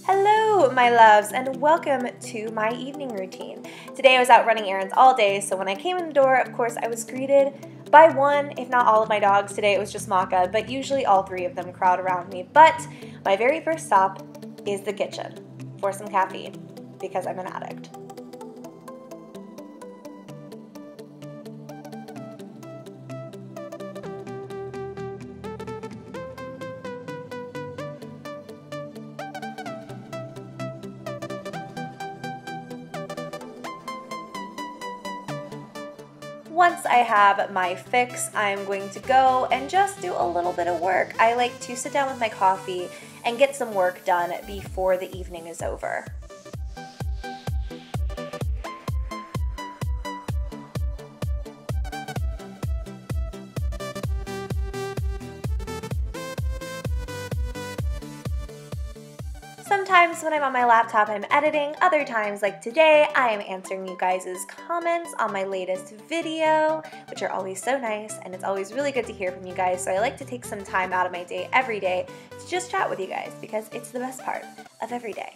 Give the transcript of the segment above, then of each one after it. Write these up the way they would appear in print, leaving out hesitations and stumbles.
Hello, my loves, and welcome to my evening routine. Today I was out running errands all day, so when I came in the door, of course, I was greeted by one, if not all of my dogs. Today it was just Maka, but usually all three of them crowd around me. But my very first stop is the kitchen for some caffeine, because I'm an addict. Once I have my fix, I'm going to go and just do a little bit of work. I like to sit down with my coffee and get some work done before the evening is over. Sometimes when I'm on my laptop, I'm editing. Other times, like today, I am answering you guys' comments on my latest video, which are always so nice, and it's always really good to hear from you guys. So I like to take some time out of my day every day to just chat with you guys, because it's the best part of every day.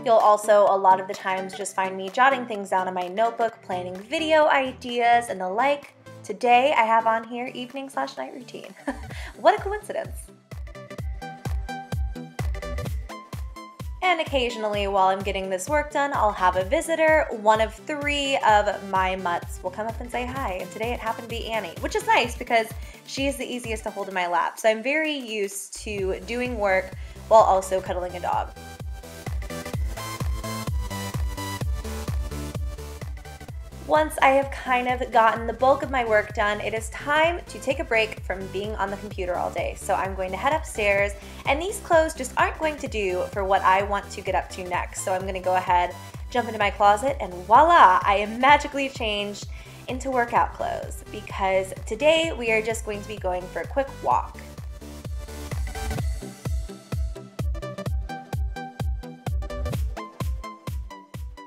You'll also, a lot of the times, just find me jotting things down in my notebook, planning video ideas and the like. Today, I have on here evening/night routine. What a coincidence. And occasionally, while I'm getting this work done, I'll have a visitor. One of three of my mutts will come up and say hi. And today it happened to be Annie, which is nice because she is the easiest to hold in my lap. So I'm very used to doing work while also cuddling a dog. Once I have kind of gotten the bulk of my work done, it is time to take a break from being on the computer all day. So I'm going to head upstairs, and these clothes just aren't going to do for what I want to get up to next. So I'm going to go ahead, jump into my closet, and voila, I am magically changed into workout clothes, because today we are just going to be going for a quick walk.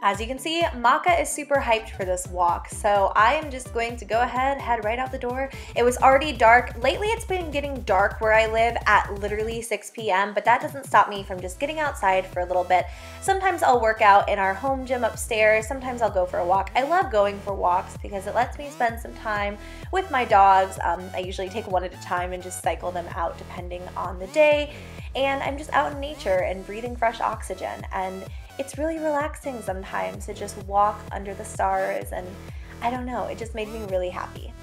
As you can see, Maka is super hyped for this walk, so I am just going to go ahead, head right out the door. It was already dark. Lately, it's been getting dark where I live at literally 6 p.m., but that doesn't stop me from just getting outside for a little bit. Sometimes I'll work out in our home gym upstairs. Sometimes I'll go for a walk. I love going for walks because it lets me spend some time with my dogs. I usually take one at a time and just cycle them out depending on the day. And I'm just out in nature and breathing fresh oxygen. And it's really relaxing sometimes to just walk under the stars, and I don't know, it just made me really happy.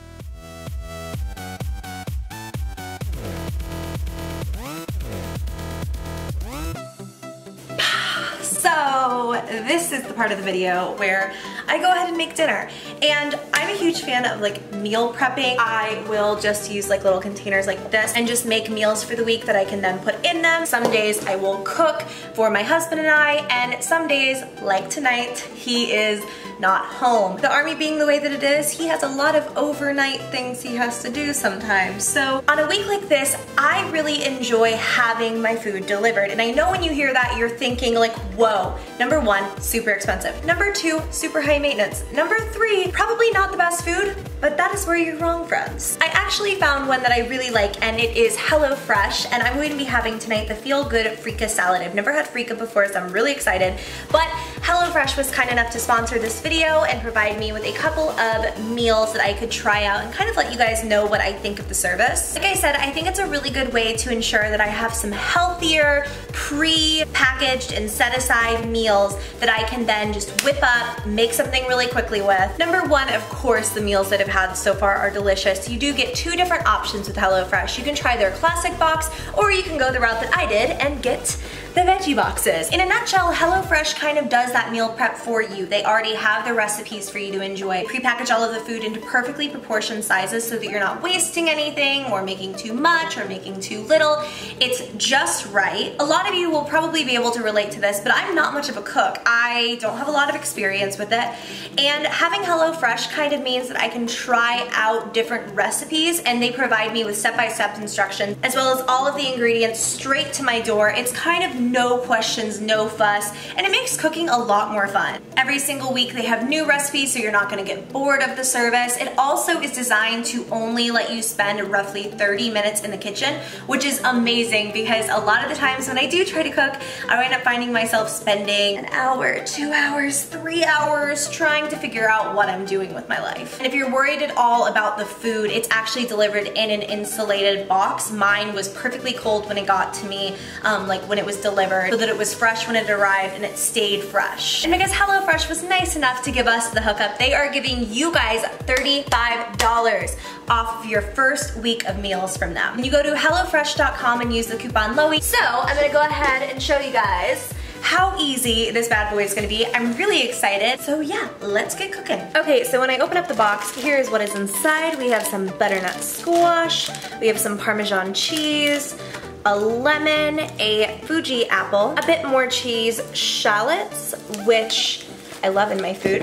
So this is the part of the video where I go ahead and make dinner, and I'm a huge fan of like meal prepping. I will just use like little containers like this and just make meals for the week that I can then put in them. Some days I will cook for my husband and I, and some days, like tonight, he is not home. The army being the way that it is, he has a lot of overnight things he has to do sometimes. So on a week like this, I really enjoy having my food delivered. And I know when you hear that, you're thinking like, whoa, number one, super expensive. Number two, super high maintenance. Number three, probably not the best food, but that is where you're wrong, friends. I actually found one that I really like, and it is HelloFresh, and I'm going to be having tonight the Feel Good Freekeh salad. I've never had freekeh before, so I'm really excited, but HelloFresh was kind enough to sponsor this video and provide me with a couple of meals that I could try out and kind of let you guys know what I think of the service. Like I said, I think it's a really good way to ensure that I have some healthier, pre-packaged and set aside meals that I can then just whip up, make something really quickly with. Number one, of course, the meals that I've had so far are delicious. You do get two different options with HelloFresh. You can try their classic box, or you can go the route that I did and get the veggie boxes. In a nutshell, HelloFresh kind of does that meal prep for you. They already have the recipes for you to enjoy. Prepackage all of the food into perfectly proportioned sizes so that you're not wasting anything or making too much or making too little. It's just right. A lot of you will probably be able to relate to this, but I'm not much of a cook. I don't have a lot of experience with it, and having HelloFresh kind of means that I can try out different recipes, and they provide me with step-by-step instructions as well as all of the ingredients straight to my door. It's kind of no questions, no fuss, and it makes cooking a lot more fun. Every single week they have new recipes, so you're not gonna get bored of the service. It also is designed to only let you spend roughly 30 minutes in the kitchen, which is amazing because a lot of the times when I do try to cook, I wind up finding myself spending an hour, 2 hours, 3 hours trying to figure out what I'm doing with my life. And if you're worried at all about the food, it's actually delivered in an insulated box. Mine was perfectly cold when it got to me, like when it was delivered, so that it was fresh when it arrived and it stayed fresh. And because HelloFresh was nice enough to give us the hookup, they are giving you guys $35 off of your first week of meals from them. You go to HelloFresh.com and use the coupon LOEY. So I'm gonna go ahead and show you guys how easy this bad boy is gonna be. I'm really excited. So yeah, let's get cooking. Okay, so when I open up the box, here's what is inside. We have some butternut squash, we have some Parmesan cheese, a lemon, a Fuji apple, a bit more cheese, shallots, which I love in my food,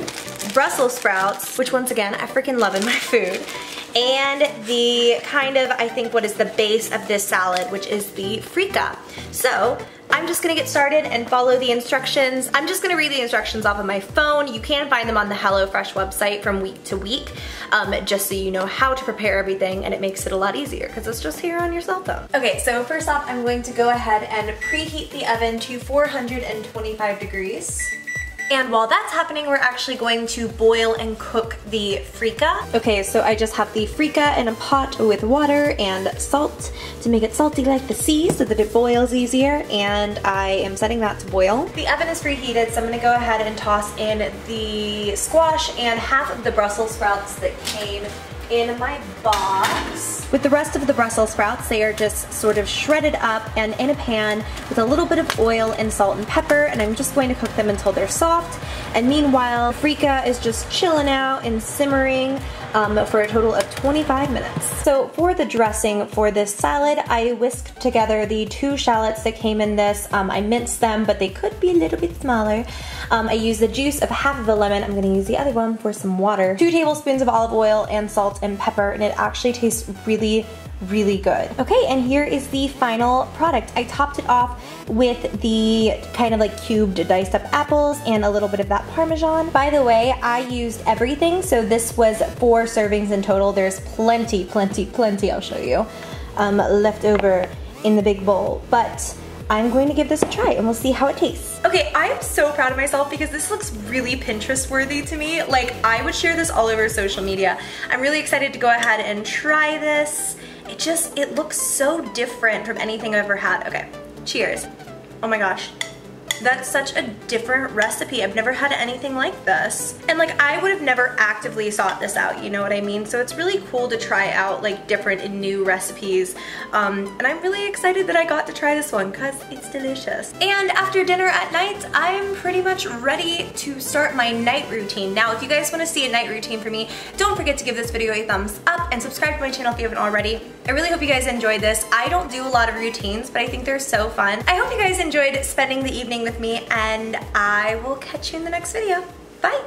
Brussels sprouts, which once again, I freaking love in my food, and the kind of, I think, what is the base of this salad, which is the frika. So I'm just gonna get started and follow the instructions. I'm just gonna read the instructions off of my phone. You can find them on the HelloFresh website from week to week, just so you know how to prepare everything, and it makes it a lot easier because it's just here on your cell phone. Okay, so first off, I'm going to go ahead and preheat the oven to 425 degrees. And while that's happening, we're actually going to boil and cook the frika. Okay, so I just have the frika in a pot with water and salt to make it salty like the sea so that it boils easier, and I am setting that to boil. The oven is preheated, so I'm gonna go ahead and toss in the squash and half of the Brussels sprouts that came in my box. With the rest of the Brussels sprouts, they are just sort of shredded up and in a pan with a little bit of oil and salt and pepper, and I'm just going to cook them until they're soft. And meanwhile, frika is just chilling out and simmering for a total of 25 minutes. So for the dressing for this salad, I whisked together the 2 shallots that came in this. I minced them, but they could be a little bit smaller. I used the juice of half of a lemon. I'm gonna use the other one for some water. 2 tablespoons of olive oil and salt and pepper, and it actually tastes really good. Okay, and here is the final product. I topped it off with the kind of like cubed diced up apples and a little bit of that Parmesan. By the way, I used everything, so this was 4 servings in total. There's plenty, I'll show you, left over in the big bowl, but I'm going to give this a try and we'll see how it tastes. Okay, I am so proud of myself because this looks really Pinterest worthy to me. Like, I would share this all over social media. I'm really excited to go ahead and try this. It looks so different from anything I've ever had. Okay, cheers. Oh my gosh. That's such a different recipe. I've never had anything like this. And like, I would have never actively sought this out, you know what I mean? So it's really cool to try out like different and new recipes. And I'm really excited that I got to try this one because it's delicious. And after dinner at night, I'm pretty much ready to start my night routine. Now, if you guys want to see a night routine for me, don't forget to give this video a thumbs up and subscribe to my channel if you haven't already. I really hope you guys enjoyed this. I don't do a lot of routines, but I think they're so fun. I hope you guys enjoyed spending the evening with me, and I will catch you in the next video. Bye!